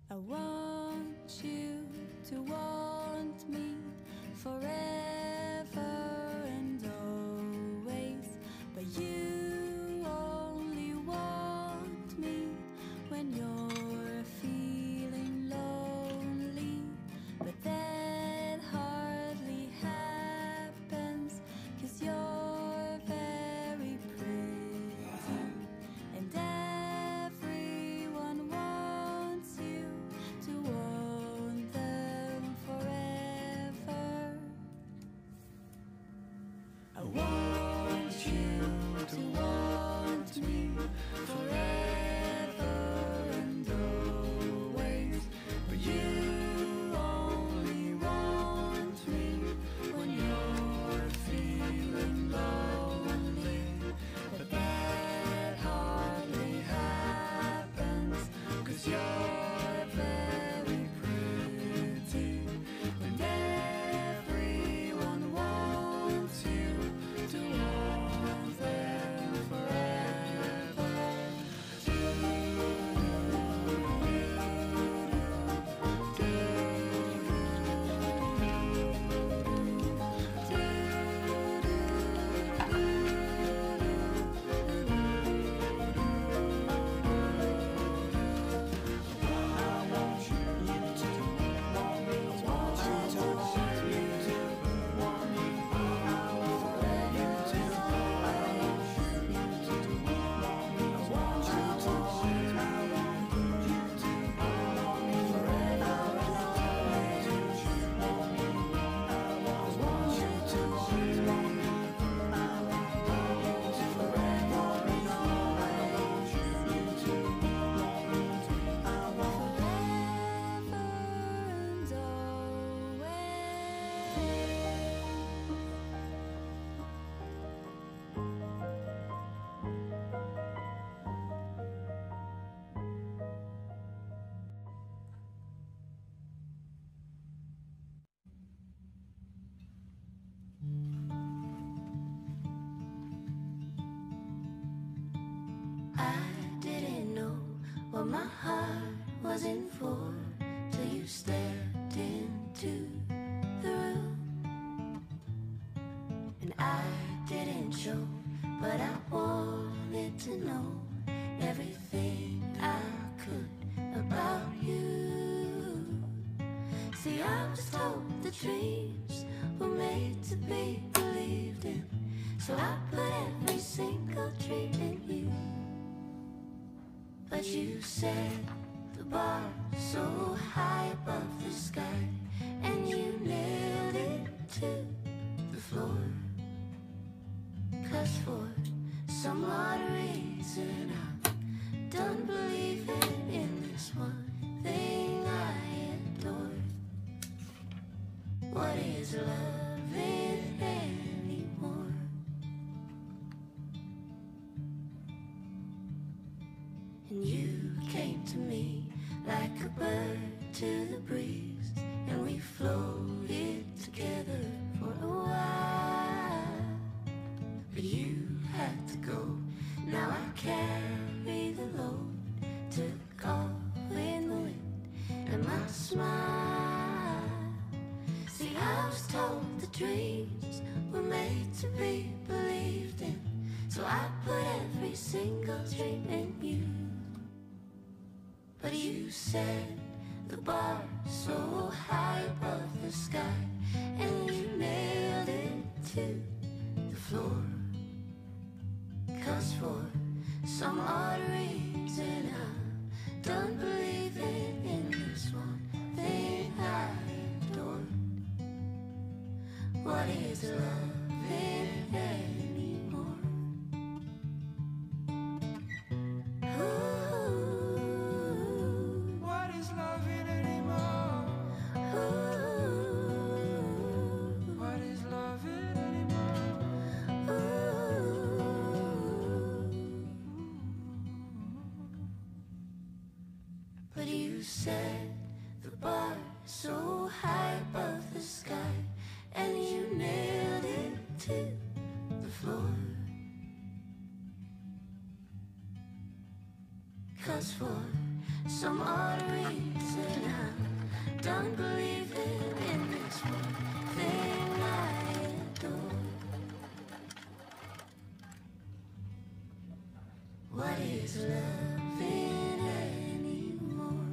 I want you to want me forever and always, but you only want me when you're feeling lonely. But that hardly happens, 'cause you're very pretty, and everyone wants you to want them forever. I want you to want me forever and always, but you only want me when you're feeling lonely. But that hardly happens, 'cause you're very pretty, and everyone wants you to want them forever. I didn't know what my heart was in for till you stepped into the room. And I didn't show, but I wanted to know everything I could about you. See, I was told the dreams were made to be believed in, so I put every single dream in you. But you set the bar so high above the sky, and you nailed it to the floor. 'Cause for some odd reason I'm done believing in this one thing I adore. What is loving anymore? And you came to me like a bird to the breeze, and we floated together for a while. But you had to go, now I carry the load, took off in the wind and my smile. See, I was told the dreams were made to be believed in, so I put every single dream in you. But you set the bar so high above the sky, and you nailed it to the floor. 'Cause for some odd reason I'm done believing in this one thing I adore. What is loving anymore? What is loving anymore? What is loving anymore? But you set the bar so high above the sky, and you nailed it to the floor. 'Cause for some odd reason I don't believe it in this one thing I adore. What is loving anymore?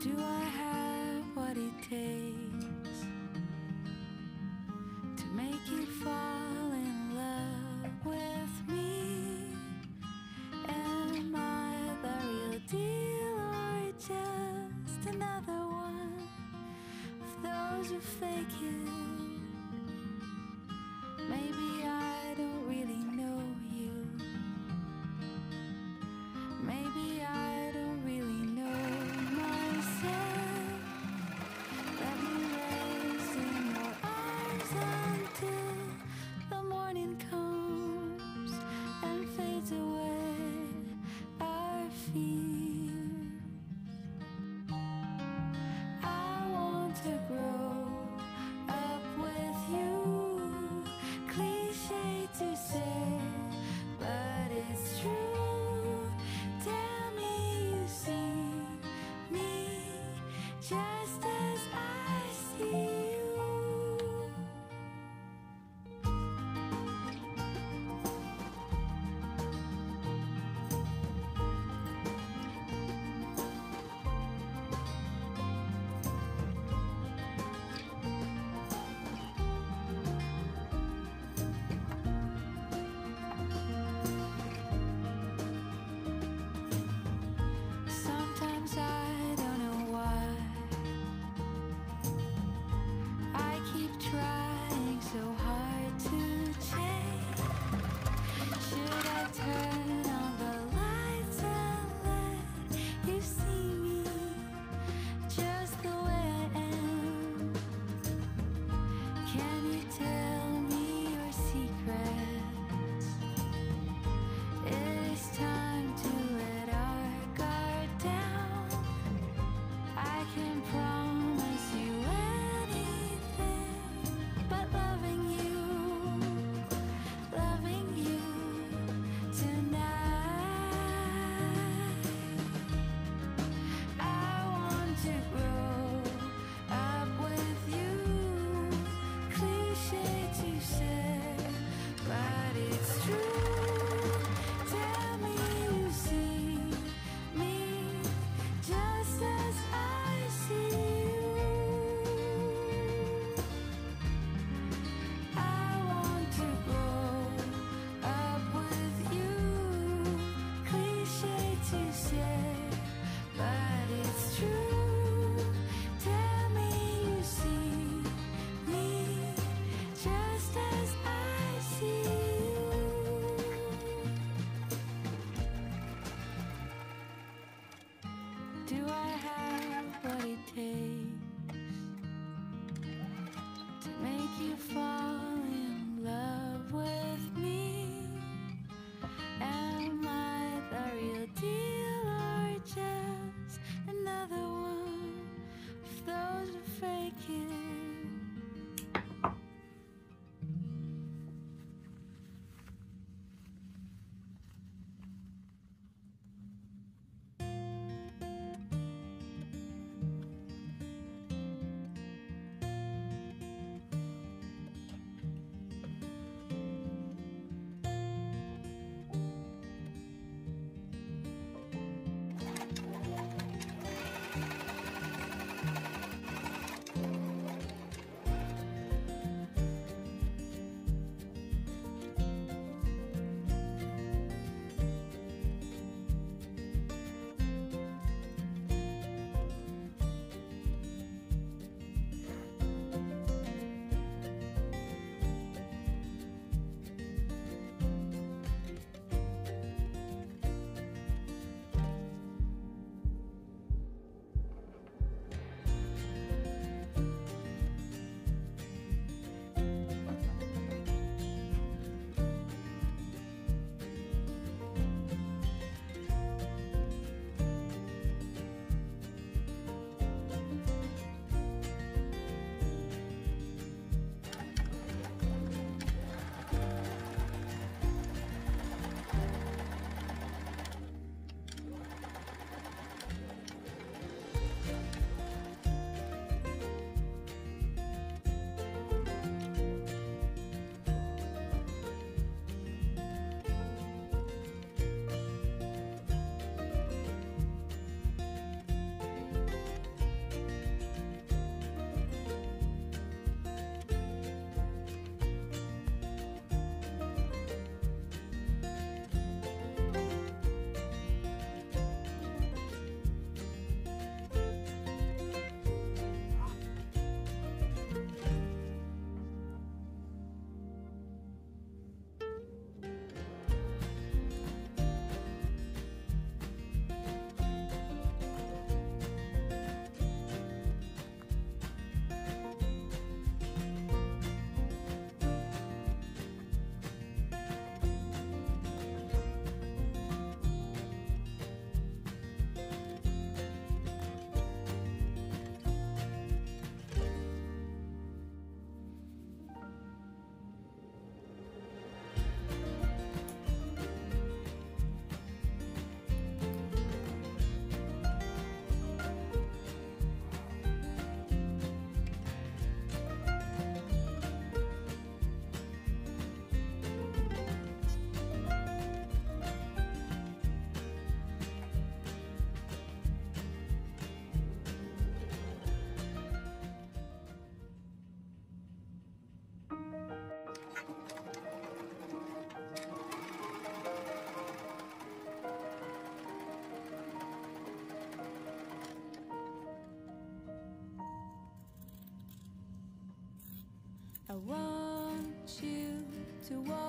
Do I have what it takes to make you fall in love with me? Am I the real deal or just another one of those who fake it? Maybe I don't really know you. Maybe I don't really know myself. Let me rest in your arms until the morning comes and fades away our fears. I want to grow up with you. Cliche to say, but it's true. Tell me you see me just as I see you. Sometimes I don't know why I keep trying so hard to change. Should I turn on the lights and let you see me just the way I am? Can you tell me your secrets? It is time to let our guard down. I can promise you anything, but loving you tonight. I want you to walk